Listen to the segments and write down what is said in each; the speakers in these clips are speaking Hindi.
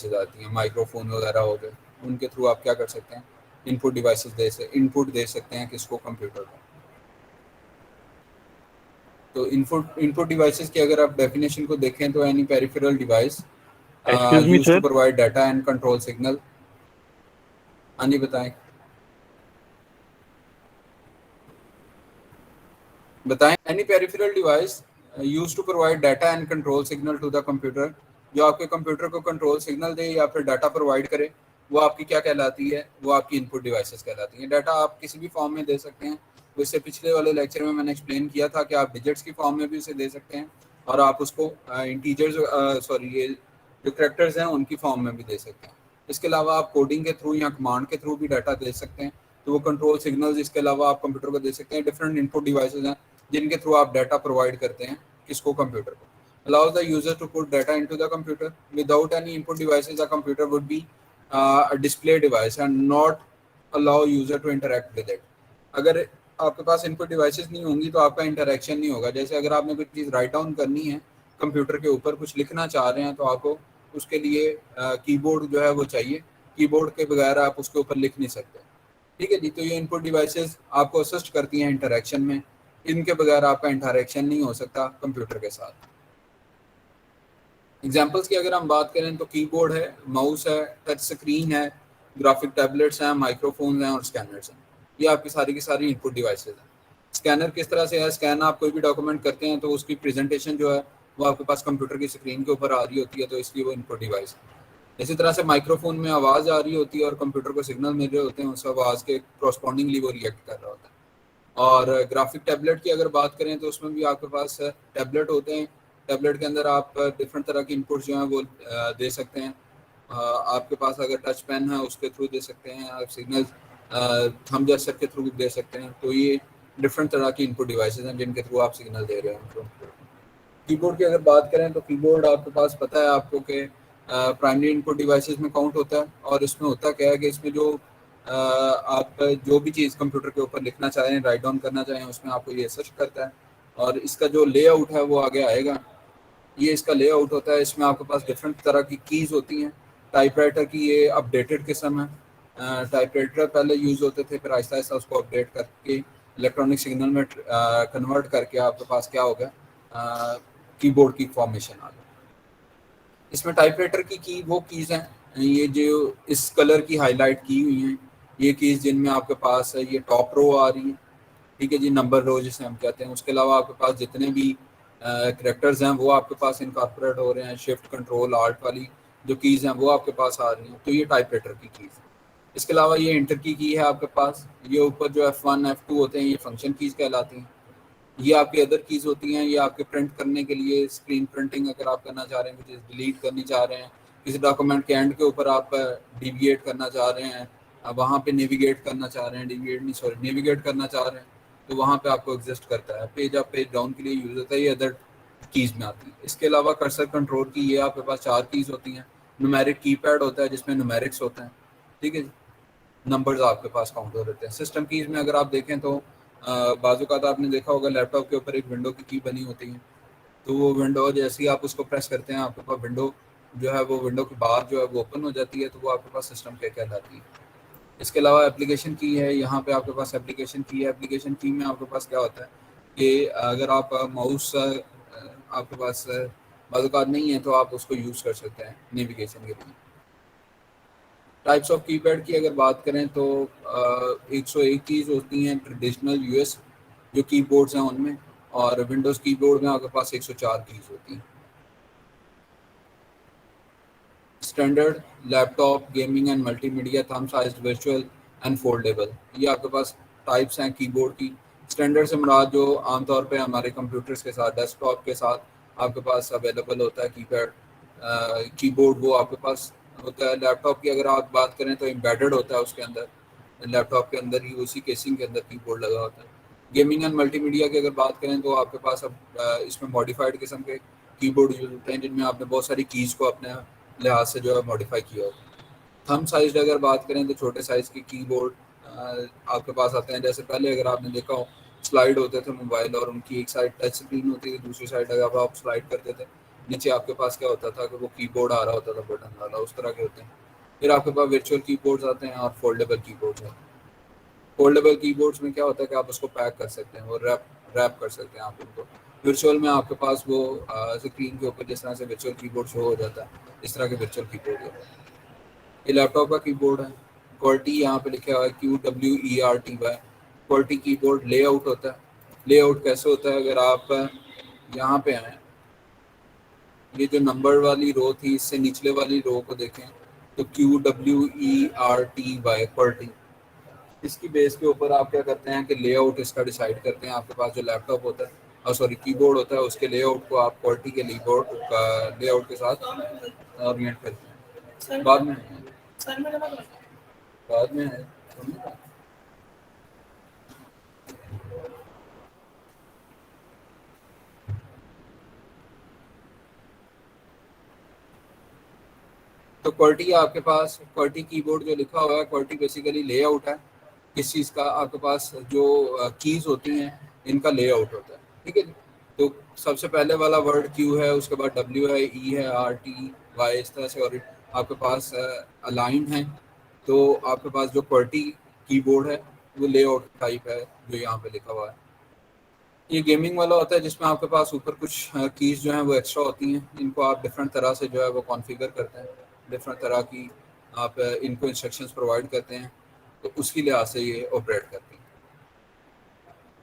आती हैं, माइक्रोफोन वगैरह हो गए, उनके थ्रू आप क्या कर सकते हैं, इनपुट डिवाइसेस इनपुट दे सकते हैं किसको, कंप्यूटर को। तो इनपुट डिवाइसेस की अगर आप डेफिनेशन को देखें तो any peripheral device excuse me used to sir, provide data and control signal. हाँ जी बताएं बताएं। Any peripheral device used to provide data and control signal to the computer, जो आपके कंप्यूटर को कंट्रोल सिग्नल दे या फिर डाटा प्रोवाइड करे, वो आपकी क्या कहलाती है, वो आपकी इनपुट डिवाइसेस कहलाती हैं। डाटा आप किसी भी फॉर्म में दे सकते हैं, इससे पिछले वाले लेक्चर में मैंने एक्सप्लेन किया था कि आप डिजिट्स की फॉर्म में भी उसे दे सकते हैं, और आप उसको इंटीजर्स सॉरी ये जो करेक्टर्स हैं उनकी फॉर्म में भी दे सकते हैं। इसके अलावा आप कोडिंग के थ्रू या कमांड के थ्रू भी डाटा दे सकते हैं, तो वो कंट्रोल सिग्नल्स इसके अलावा आप कंप्यूटर को दे सकते हैं। डिफरेंट इनपुट डिवाइसेस हैं जिनके थ्रू आप डाटा प्रोवाइड करते हैं किसको, कंप्यूटर को। allows the user to put data into the computer without any input devices. A computer would be a display device and not allow user to interact with it. अगर आपके पास इनपुट डिवाइसेस नहीं होंगी तो आपका इंटरेक्शन नहीं होगा। जैसे अगर आपने कोई चीज़ राइट डाउन करनी है, कंप्यूटर के ऊपर कुछ लिखना चाह रहे हैं, तो आपको उसके लिए कीबोर्ड जो है वो चाहिए। कीबोर्ड के बगैर आप उसके ऊपर लिख नहीं सकते। ठीक है जी। तो ये इनपुट डिवाइसेस आपको असिस्ट करती हैं इंटरेक्शन में, इनके बगैर आपका इंटरेक्शन नहीं हो सकता कंप्यूटर के साथ। एग्जाम्पल्स की अगर हम बात करें तो कीबोर्ड है, माउस है, टच स्क्रीन है, ग्राफिक टैबलेट्स हैं, माइक्रोफोन्स हैं और स्कैनर्स हैं। ये आपकी सारी की सारी इनपुट डिवाइसेस हैं। स्कैनर किस तरह से है, स्कैन आप कोई भी डॉक्यूमेंट करते हैं तो उसकी प्रेजेंटेशन जो है वो आपके पास कंप्यूटर की स्क्रीन के ऊपर आ रही होती है, तो इसलिए वो इनपुट डिवाइस है। इसी तरह से माइक्रोफोन में आवाज़ आ रही होती है और कंप्यूटर को सिग्नल मिल रहे होते हैं, उस आवाज़ के कॉरस्पॉन्डिंगली वो रिएक्ट कर रहा होता है। और ग्राफिक टैबलेट की अगर बात करें तो उसमें भी आपके पास टैबलेट होते हैं। टैबलेट के अंदर आप डिफरेंट तरह की इनपुट जो हैं वो दे सकते हैं। आपके पास अगर टच पेन है उसके थ्रू दे सकते हैं, आप सिग्नल थंब जेस्चर के थ्रू दे सकते हैं। तो ये डिफरेंट तरह की इनपुट डिवाइसेस हैं जिनके थ्रू आप सिग्नल दे रहे हैं। कीबोर्ड की अगर बात करें तो कीबोर्ड आपके पास पता है आपको कि प्राइमरी इनपुट डिवाइसेस में काउंट होता है। और इसमें होता क्या है कि इसमें जो आप जो भी चीज़ कंप्यूटर के ऊपर लिखना चाहें, राइट डाउन करना चाहें, उसमें आपको ये सर्च करता है। और इसका जो लेआउट है वो आगे आएगा। ये इसका लेआउट होता है। इसमें आपके पास डिफरेंट तरह की कीज़ होती हैं। टाइपराइटर की ये अपडेटेड किस्म है। टाइपराइटर पहले यूज़ होते थे, फिर आहिस्ता आहिस्ता उसको अपडेट करके इलेक्ट्रॉनिक सिग्नल में कन्वर्ट करके आपके पास क्या हो गया, कीबोर्ड की फॉर्मेशन आ गई। इसमें टाइपराइटर की वो कीज़ हैं, ये जो इस कलर की हाईलाइट की हुई हैं, ये कीज़ जिनमें आपके पास है ये टॉप रो आ रही है। ठीक है जी, नंबर रो जिसे हम कहते हैं। उसके अलावा आपके पास जितने भी करेक्टर्स हैं वो आपके पास इनकॉर्पोरेट हो रहे हैं। शिफ्ट कंट्रोल आल्ट वाली जो कीज़ हैं वो आपके पास आ रही हैं, तो ये टाइपराइटर की कीज़ है। इसके अलावा ये इंटर की है आपके पास। ये ऊपर जो F1 F2 होते हैं ये फंक्शन कीज़ कहलाती हैं। ये आपकी अदर कीज़ होती हैं, ये आपके प्रिंट करने के लिए, स्क्रीन प्रिंटिंग अगर आप करना चाह रहे हैं, कुछ डिलीट करनी चाह रहे हैं, किसी डॉक्यूमेंट के एंड के ऊपर आप डिविएट करना चाह रहे हैं, अब वहाँ पे नेविगेट करना चाह रहे हैं, नेविगेट करना चाह रहे हैं, तो वहाँ पे आपको एग्जिस्ट करता है। पेज अप पेज डाउन के लिए यूज़ होता है, ये अदर कीज़ में आती है। इसके अलावा कर्सर कंट्रोल की ये आपके पास 4 कीज़ होती हैं। न्यूमेरिक कीपैड होता है जिसमें न्यूमेरिक्स होते हैं। ठीक है, नंबर्स आपके पास काउंट हो रहते हैं। सिस्टम कीज़ में अगर आप देखें तो बाजू का तो आपने देखा होगा लैपटॉप के ऊपर एक विंडो की बनी होती है, तो वो विंडो जैसे ही आप उसको प्रेस करते हैं आपके पास विंडो जो है वो विंडो की बार जो है वो ओपन हो जाती है, तो वो आपके पास सिस्टम की कहलाती है। इसके अलावा एप्लीकेशन की है, यहाँ पे आपके पास एप्लीकेशन की है। एप्लीकेशन की में आपके पास क्या होता है कि अगर आप माउस आपके पास बाजू का नहीं है तो आप उसको यूज़ कर सकते हैं नेविगेशन के लिए। टाइप्स ऑफ कीपैड की अगर बात करें तो 101 कीज़ होती हैं ट्रेडिशनल यूएस जो कीबोर्ड्स हैं उनमें, और विंडोज़ कीबोर्ड में आपके पास 104 कीज़ होती हैं। Standard laptop gaming and multimedia thumb sized virtual and foldable, ये आपके पास टाइप्स हैं कीबोर्ड की। स्टैंडर्ड से मुराद जो आमतौर पे हमारे कंप्यूटर्स के साथ, डेस्कटॉप के साथ आपके पास अवेलेबल होता है कीपैड कीबोर्ड, वो आपके पास होता है। लैपटॉप की अगर आप बात करें तो एम्बेडेड होता है उसके अंदर, लैपटॉप के अंदर ही उसी केसिंग के अंदर कीबोर्ड लगा होता है। गेमिंग एंड मल्टीमीडिया की अगर बात करें तो आपके पास अब इसमें मॉडिफाइड किस्म के कीबोर्ड यूज होते हैं जिनमें आपने बहुत सारी कीज़ को अपने लिहाज से जो है मॉडिफाई किया होता है। थंब साइज अगर बात करें तो छोटे साइज़ के कीबोर्ड आपके पास आते हैं। जैसे पहले अगर आपने देखा हो स्लाइड होते थे मोबाइल और उनकी एक साइड टच स्क्रीन होती थी, दूसरी साइड अगर आप स्लाइड करते थे नीचे आपके पास क्या होता था कि वो कीबोर्ड आ रहा होता था बटन वाला, उस तरह के होते हैं। फिर आपके पास वर्चुअल कीबोर्ड्स आते हैं और फोल्डेबल कीबोर्ड्स आते हैं। फोल्डेबल कीबोर्ड्स में क्या होता है कि आप उसको पैक कर सकते हैं और रैप कर सकते हैं आप उनको। वर्चुअल में आपके पास वो स्क्रीन के ऊपर जिस तरह से वर्चुअल कीबोर्ड शो हो जाता है, इस तरह के वर्चुअल कीबोर्ड होते हैं। ये लैपटॉप का कीबोर्ड है। क्वालिटी यहाँ पे लिखा हुआ है QWERTY। क्वालिटी कीबोर्ड लेआउट होता है। लेआउट कैसे होता है, अगर आप यहाँ पे आए, ये जो नंबर वाली रो थी इससे निचले वाली रो को देखें तो QWERTY क्वालिटी, इसकी बेस के ऊपर आप क्या करते हैं कि लेआउट इसका डिसाइड करते हैं। आपके पास जो लैपटॉप होता है और सॉरी कीबोर्ड होता है, उसके लेआउट को आप क्वालिटी के कीबोर्ड का लेआउट के साथ ओरिएंट करते हैं। बाद में बाद में है। तो क्वालिटी आपके पास, क्वालिटी कीबोर्ड जो लिखा हुआ है, क्वालिटी बेसिकली लेआउट है किस चीज़ का। आपके पास जो कीज होती हैं इनका लेआउट होता है, ठीक है जी। तो सबसे पहले वाला वर्ड क्यू है, उसके बाद डब्ल्यू है, ई है, आर टी वाई, इस तरह से। और आपके पास अलाइन है। तो आपके पास जो क्वालिटी कीबोर्ड है वो लेआउट टाइप है जो यहाँ पे लिखा हुआ है। ये गेमिंग वाला होता है जिसमें आपके पास ऊपर कुछ कीज जो हैं वो एक्स्ट्रा होती हैं। इनको आप डिफरेंट तरह से जो है वो कॉन्फ़िगर करते हैं, डिफरेंट तरह की आप इनको इंस्ट्रक्शंस प्रोवाइड करते हैं, तो उसकी लिहाज से ये ऑपरेट करती हैं।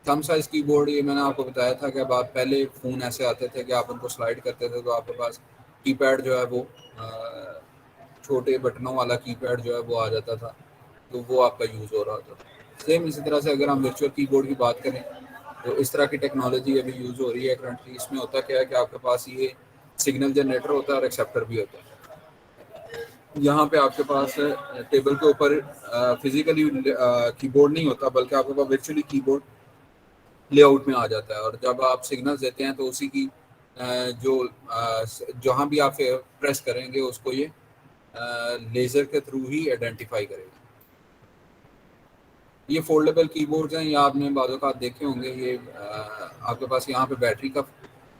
थंब साइज कीबोर्ड, ये मैंने आपको बताया था कि अब आप पहले फ़ोन ऐसे आते थे कि आप उनको स्लाइड करते थे तो आपके पास कीपैड जो है वो छोटे बटनों वाला कीपैड जो है वो आ जाता था, तो वो आपका यूज़ हो रहा था। सेम इसी तरह से अगर हम वर्चुअल कीबोर्ड की बात करें तो इस तरह की टेक्नोलॉजी अभी यूज़ हो रही है करंटली। इसमें होता क्या है कि आपके पास ये सिग्नल जनरेटर होता है और एक्सेप्टर भी होता है। यहाँ पे आपके पास टेबल के ऊपर फिजिकली कीबोर्ड नहीं होता, बल्कि आपके पास वर्चुअली कीबोर्ड लेआउट में आ जाता है। और जब आप सिग्नल्स देते हैं तो उसी की जो जहाँ भी आप प्रेस करेंगे उसको ये लेज़र के थ्रू ही आइडेंटिफाई करेगा। ये फोल्डेबल कीबोर्ड्स हैं, ये आपने बाज़ औक़ात देखे होंगे। ये आपके पास यहाँ पे बैटरी का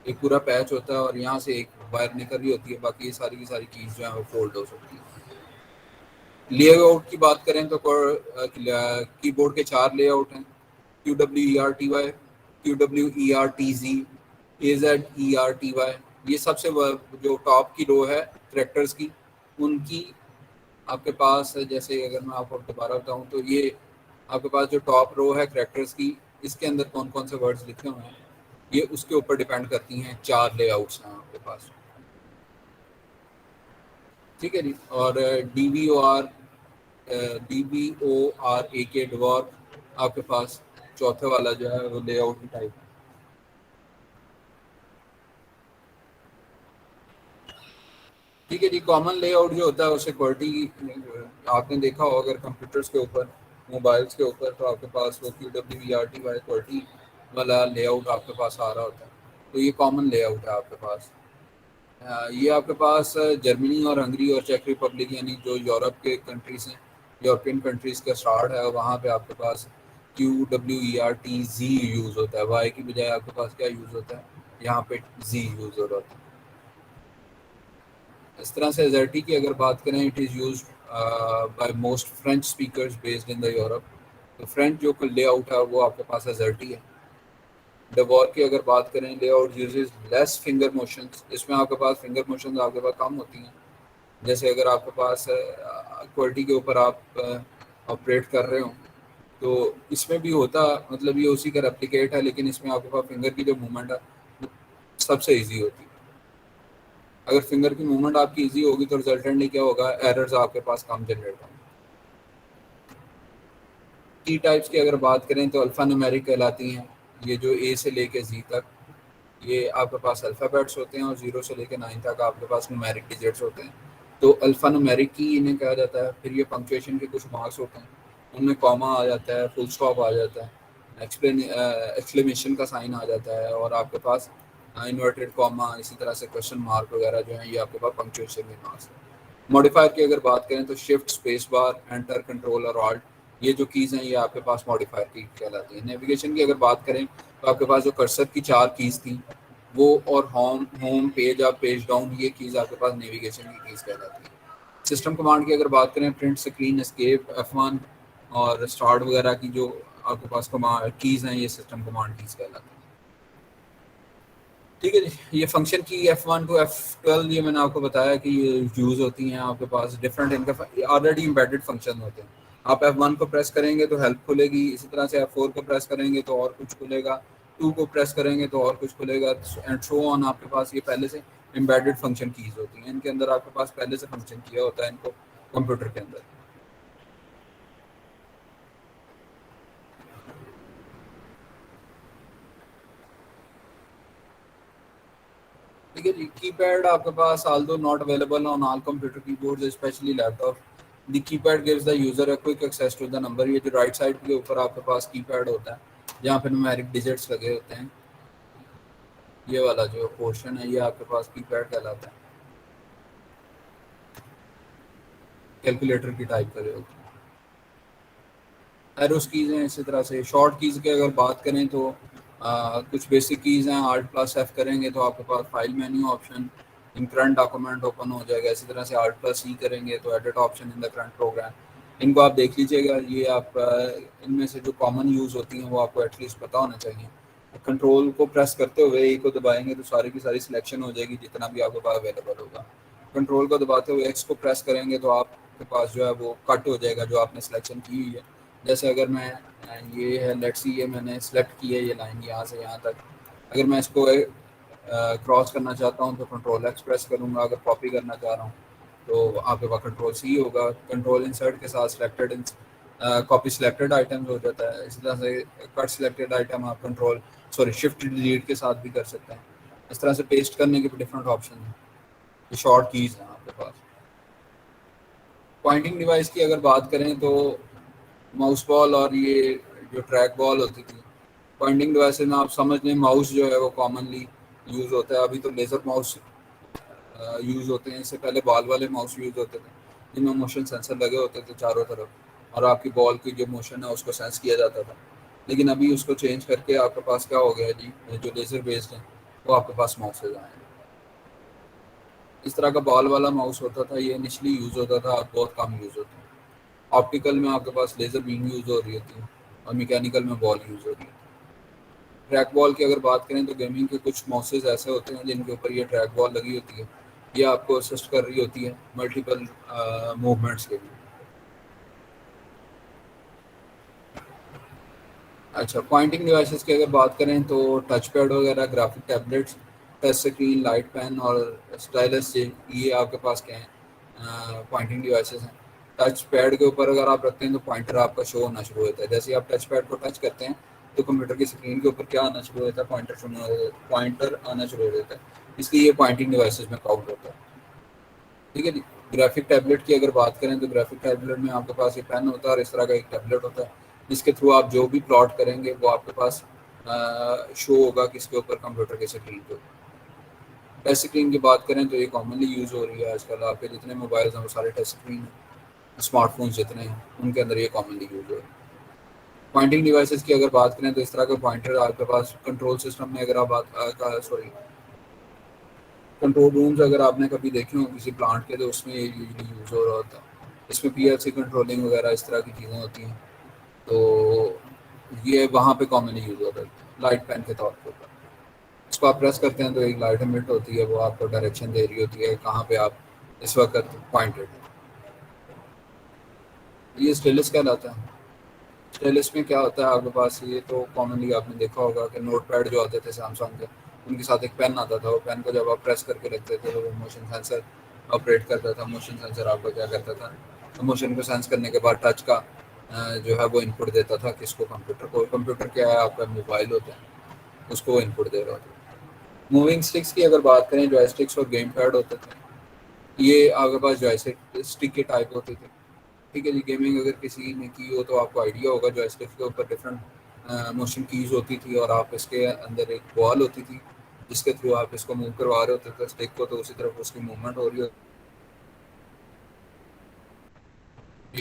एक पूरा पैच होता है और यहाँ से एक वायर निकल रही होती है, बाकी ये सारी की सारी कीज़ जो हैं वो फोल्ड हो सकती हैं। लेआउट की बात करें तो कीबोर्ड के 4 लेआउट हैं। QWERTY, QWERTZ, AZERTY। ये सबसे जो टॉप की रो है कैरेक्टर्स की, उनकी आपके पास जैसे अगर मैं आपको दोबारा बताऊं तो ये आपके पास जो टॉप रो है कैरेक्टर्स की, इसके अंदर कौन कौन से वर्ड्स लिखे हुए हैं ये उसके ऊपर डिपेंड करती हैं। 4 लेआउट्स हैं आपके पास, ठीक है जी। और DVOR डॉर आपके पास चौथे वाला जो है वो लेआउट की टाइप है। ठीक है जी। कॉमन लेआउट जो होता है उसे क्वालिटी आपने देखा हो अगर कंप्यूटर्स के ऊपर, मोबाइल्स के ऊपर, तो आपके पास वो QWERTY क्वालिटी वाला लेआउट आपके पास आ रहा होता है। तो ये कॉमन लेआउट है आपके पास। ये आपके पास जर्मनी और हंगरी और चेक रिपब्लिक यानी जो यूरोप के कंट्रीज़ हैं, यूरोपियन कंट्रीज़ का स्टार्ट है, वहाँ पे आपके पास QWERTZ यूज़ होता है। वाई की बजाय आपके पास क्या यूज़ होता है, यहाँ पे Z यूज़ हो रहा होता है। इस तरह से एजर्टी की अगर बात करें, it is use by most French speakers based in the Europe. तो फ्रेंच जो लेआउट है वो आपके पास एजर्टी है। डेवॉर की अगर बात करें, layout uses less finger motions. इसमें आपके पास फिंगर मोशंस आपके पास कम होती हैं। जैसे अगर आपके पास क्वालिटी के ऊपर आप ऑपरेट कर रहे हो तो इसमें भी होता, मतलब ये उसी का रेप्लिकेट है, लेकिन इसमें आपके पास फिंगर की जो मूवमेंट है वो सबसे ईजी होती है। अगर फिंगर की मूवमेंट आपकी इजी होगी तो रिजल्टेंटली क्या होगा, एरर्स आपके पास कम जनरेट होंगे। की टाइप्स की अगर बात करें तो अल्फ़ा न्यूमेरिक कहलाती हैं। ये जो ए से लेके जी तक ये आपके पास अल्फ़ाबेट्स होते हैं और 0 से लेके 9 तक आपके पास न्यूमेरिक डिजिट्स होते हैं। तो अल्फ़ा न्यूमेरिक की इन्हें कहा जाता है। फिर ये पंक्चुएशन के कुछ मार्क्स होते हैं, उनमें कॉमा आ जाता है, फुल स्टॉप आ जाता है, एक्सक्लेमेशन का साइन आ जाता है, और आपके पास इन्वर्टेड कॉमा, इसी तरह से क्वेश्चन मार्क वगैरह जो है ये आपके पास पंक्चुएशन के मार्क्स हैं। मॉडिफायर की अगर बात करें तो shift, space bar, enter, control और ऑल्ट, ये जो कीज़ हैं ये आपके पास मॉडिफायर की कहलाती है। नेविगेशन की अगर बात करें तो आपके पास जो कर्सर की 4 कीज़ थी वो, और home home page up page down, ये कीज़ आपके पास नेविगेशन की कीज़ कहलाती है। सिस्टम कमांड की अगर बात करें, प्रिंट, स्क्रीन, एस्केप, F1 और स्टार्ट वगैरह की जो आपके पास कमांड कीज़ हैं, ये सिस्टम कमांड कीज़ कहलाती हैं। ठीक है जी, ये फंक्शन की F1 टू F12 ये मैंने आपको बताया कि ये यूज़ होती हैं आपके पास डिफरेंट, इनका ऑलरेडी एम्बेडेड फंक्शन होते हैं। आप F1 को प्रेस करेंगे तो हेल्प खुलेगी, इसी तरह से F4 को प्रेस करेंगे तो और कुछ खुलेगा, 2 को प्रेस करेंगे तो और कुछ खुलेगा, एंड सो ऑन। आपके पास ये पहले से एम्बेडेड फंक्शन कीज़ होती हैं, इनके अंदर आपके पास पहले से फंक्शन किया होता है इनको कंप्यूटर के अंदर। ठीक है जी, कीपैड आपके पास although not available on all computer keyboards, especially laptop, the keypad gives the user a quick access to the number। ये जो राइट साइड के ऊपर आपके पास कीपैड होता है जहाँ पे न्यूमेरिक डिजिट्स लगे होते हैं, ये वाला जो पोर्शन है ये आपके पास कीपैड कहलाता है, कैलकुलेटर की टाइप करे होते हैं। एरोस कीज़ हैं, इसी तरह से शॉर्ट कीज़ की अगर बात करें तो कुछ बेसिक कीज़ हैं। Alt+F करेंगे तो आपके पास file menu option in current document open हो जाएगा, इसी तरह से Alt+C करेंगे तो edit option in the current program. इनको आप देख लीजिएगा, ये आप इनमें से जो कॉमन यूज़ होती हैं वो आपको एटलीस्ट पता होना चाहिए। कंट्रोल को प्रेस करते हुए ए को दबाएंगे तो सारी की सारी सिलेक्शन हो जाएगी जितना भी आपके पास अवेलेबल होगा। कंट्रोल को दबाते हुए एक्स को प्रेस करेंगे तो आपके पास जो है वो कट हो जाएगा जो आपने सिलेक्शन की हुई है। जैसे अगर मैं ये है, लेट्स सी, ये मैंने सेलेक्ट की है ये लाइन यहाँ से यहाँ तक, अगर मैं इसको क्रॉस करना चाहता हूँ तो कंट्रोल एक्स प्रेस करूँगा, अगर कॉपी करना चाह रहा हूँ तो आपके पास कंट्रोल सी होगा। कंट्रोल इंसर्ट के साथ सिलेक्टेड कॉपी सिलेक्टेड आइटम हो जाता है, इसी तरह से कट सिलेक्टेड आइटम आप कंट्रोल शिफ्ट डिलीट के साथ भी कर सकते हैं। इस तरह से पेस्ट करने के भी डिफरेंट ऑप्शन हैं, ये शॉर्ट कीज़ हैं आपके पास। पॉइंटिंग डिवाइस की अगर बात करें तो माउस बॉल और ये जो ट्रैक बॉल होती थी, पॉइंटिंग डिवाइस में आप समझ लें माउस जो है वो कॉमनली यूज़ होता है। अभी तो लेज़र माउस यूज़ होते हैं, इससे पहले बॉल वाले माउस यूज़ होते थे जिनमें मोशन सेंसर लगे होते थे चारों तरफ और आपकी बॉल की जो मोशन है उसको सेंस किया जाता था। लेकिन अभी उसको चेंज करके आपके पास क्या हो गया जी, जो लेज़र बेस्ड है वो आपके पास माउसेज आए हैं। इस तरह का बॉल वाला माउस होता था, ये इनिशली यूज़ होता था, अब बहुत कम यूज़ होता है। ऑप्टिकल में आपके पास लेज़र बीम यूज़ हो रही होती है और मैकेनिकल में बॉल यूज़ हो रही है। ट्रैक बॉल की अगर बात करें तो गेमिंग के कुछ माउसेज ऐसे होते हैं जिनके ऊपर ये ट्रैक बॉल लगी होती है, ये आपको असिस्ट कर रही होती है मल्टीपल मूवमेंट्स के लिए। अच्छा, पॉइंटिंग डिवाइसेस की अगर बात करें तो टच पैड वगैरह, graphic tablets, touch screen, light pen और स्टाइलस, ये आपके पास क्या हैं, पॉइंटिंग डिवाइसेस हैं। टच पैड के ऊपर अगर आप रखते हैं तो पॉइंटर आपका शो होना शुरू होता है। जैसे आप टच पैड को टच करते हैं तो कंप्यूटर की स्क्रीन के ऊपर क्या आना शुरू होता है, पॉइंटर आना शुरू हो जाता है, इसलिए ये पॉइंटिंग डिवाइसेस में काउंट होता है। ठीक है जी। ग्राफिक टैबलेट की अगर बात करें तो ग्राफिक टैबलेट में आपके पास ये पेन होता है और इस तरह का एक टैबलेट होता है जिसके थ्रू आप जो भी प्लॉट करेंगे वो आपके पास शो होगा किसके ऊपर, कंप्यूटर के स्क्रीन के ऊपर। टच स्क्रीन की बात करें तो ये कॉमनली यूज़ हो रही है आजकल, आपके जितने मोबाइल्स हैं वो सारे टच स्क्रीन हैं, स्मार्टफोन्स जितने हैं उनके अंदर ये कॉमनली यूज़ हो रही है। पॉइंटिंग डिवाइसेस की अगर बात करें तो इस तरह का पॉइंटर आपके पास कंट्रोल सिस्टम में, अगर आप कंट्रोल रूम्स अगर आपने कभी देखे हो किसी प्लांट के तो उसमें ये यूजली यूज़ हो रहा होता है। इसमें पीएलसी कंट्रोलिंग वगैरह इस तरह की चीज़ें होती हैं, तो ये वहाँ पे कॉमनली यूज़ होता है लाइट पेन के तौर पर। इसको आप प्रेस करते हैं तो एक लाइट एमिट होती है, वो आपको डायरेक्शन दे रही होती है कहाँ पे आप इस वक्त पॉइंटेड हैं। ये स्टेलस कहलाता है। स्टेलस में क्या होता है आपके पास, ये तो कॉमनली आपने देखा होगा कि नोट पैड जो आते थे सैमसंग के, उनके साथ एक पेन आता था, वो पेन को जब आप प्रेस करके रखते थे तो वो मोशन सेंसर ऑपरेट करता था। मोशन सेंसर आपका क्या करता था, तो मोशन को सेंस करने के बाद टच का जो है वो इनपुट देता था किसको, कंप्यूटर को। कंप्यूटर क्या है आपका, मोबाइल होता है, उसको वो इनपुट दे रहा होता है। मूविंग स्टिक्स की अगर बात करें, जॉयस्टिक्स और गेम पैड होते थे, ये आपके पास जॉयस्टिक स्टिक के टाइप होते थे। ठीक है जी। गेमिंग अगर किसी ने की हो तो आपको आइडिया होगा, जॉयस्टिक के ऊपर डिफरेंट मोशन कीज होती थी और आप इसके अंदर एक बॉल होती थी जिसके थ्रू आप इसको मूव करवा रहे होते थे स्टिक को, तो उसी तरफ उसकी मूवमेंट हो रही होती,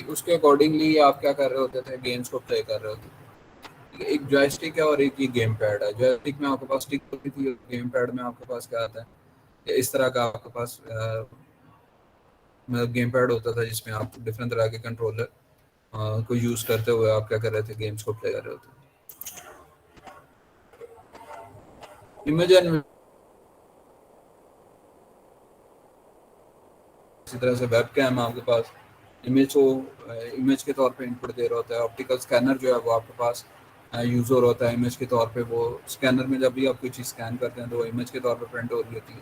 उसके अकॉर्डिंगली आप क्या कर रहे होते थे, गेम्स को प्ले कर रहे होते थे। एक जॉयस्टिक है और एक ये गेम पैड है। जॉयस्टिक में आपके पास स्टिक होती थी, गेम पैड में आपके पास क्या आता है, इस तरह का आपके पास मतलब गेम पैड होता था जिसमें आप डिफरेंट तरह के कंट्रोलर को यूज करते हुए आप क्या कर रहे थे, गेम्स को प्ले कर रहे होते। इमेज एंड इसी तरह से वेब कैम आपके पास इमेज को इमेज के तौर पे इनपुट दे रहा होता है। ऑप्टिकल स्कैनर जो है वो आपके पास यूज हो रहा होता है इमेज के तौर पे। वो स्कैनर में जब भी आप कोई चीज़ स्कैन करते हैं तो वो इमेज के तौर पे प्रिंट हो रही होती है।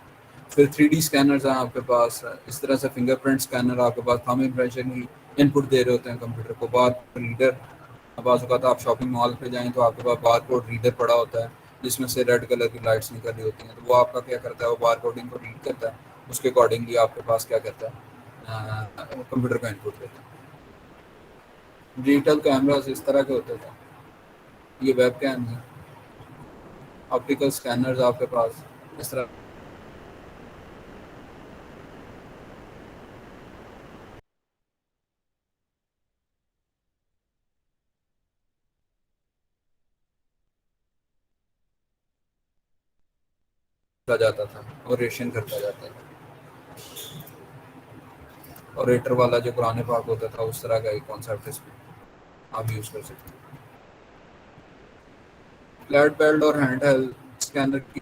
फिर 3D स्कैनर्स हैं आपके पास, इस तरह से फिंगरप्रिंट स्कैनर आपके पास थंब इम्प्रेशन की इनपुट दे रहे होते हैं कंप्यूटर को। बार रीडर, बाज़ औक़ात आप शॉपिंग मॉल पे जाएं तो आपके पास बार कोड रीडर पड़ा होता है जिसमें से रेड कलर की लाइट्स निकल रही होती हैं, तो वो आपका क्या करता है, वो बार कोडिंग को रीड करता है, उसके अकॉर्डिंगली आपके पास क्या करता है, कंप्यूटर का इनपुट देता है। डिजिटल कैमरास इस तरह के होते थे, ये वेब कैम है। ऑप्टिकल स्कैनर्स आपके पास इस तरह का जाता था और रेशन करता जाता था। और रेटर वाला जो पुराने भाग होता था उस तरह का एक कॉन्सेप्ट इसमें आप यूज़ कर सकते हैं। फ्लैट बेल्ट और हैंड हेल्ड स्कैनर की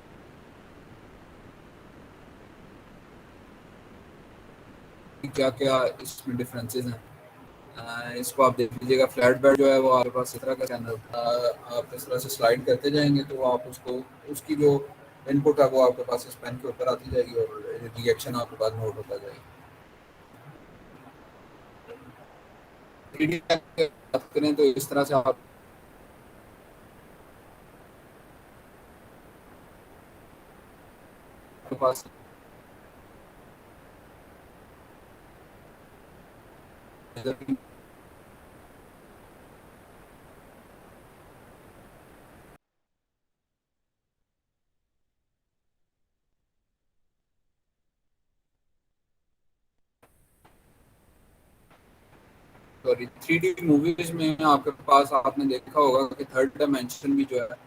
क्या क्या इसमें डिफरेंसेस हैं, इसको आप देख लीजिएगा। फ्लैट बेड जो है वो आपके पास इस तरह का चैनल, आप इस तरह से स्लाइड करते जाएंगे तो आप उसको, उसकी जो इनपुट है वो आपके पास इस पेन के ऊपर आती जाएगी और रिएक्शन आपके पास नोट होता जाएगा। 3D की बात करें तो इस तरह से आपके पास सॉरी 3D मूवीज में आपके पास आपने देखा होगा कि थर्ड डायमेंशन भी जो है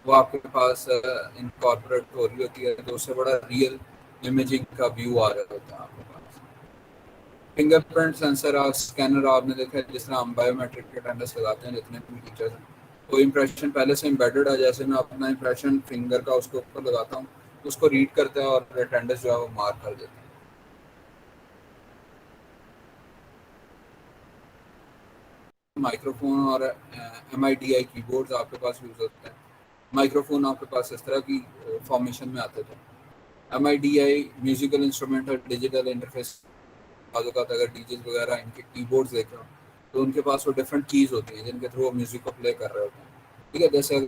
वो आपके पास इनकॉर्पोरेट हो रही होती है, तो उससे बड़ा रियल इमेजिंग का व्यू आ रहा होता है आपके पास। फिंगरप्रिंट सेंसर और स्कैनर आपने देखा है, जिस तरह हम बायोमेट्रिक के अटेंडेंस लगाते हैं जितने भी टीचर्स हैं, तो इम्प्रेशन पहले से एम्बेडेड है। जैसे मैं अपना इम्प्रेशन फिंगर का उसके ऊपर लगाता हूँ, उसको रीड करता है और अटेंडेंस जो है वो मार्क कर देता है। माइक्रोफोन और MIDI कीबोर्ड्स आपके पास यूज होते हैं। माइक्रोफोन आपके पास इस तरह की फॉर्मेशन में आते थे। MIDI म्यूजिकल इंस्ट्रूमेंट और डिजिटल इंटरफेस। अगर डीजेस वगैरह इनके कीबोर्ड्स देख रहे हो तो उनके पास वो डिफरेंट कीज होती हैं जिनके थ्रू वो म्यूजिक को प्ले कर रहे होते हैं। ठीक है, जैसे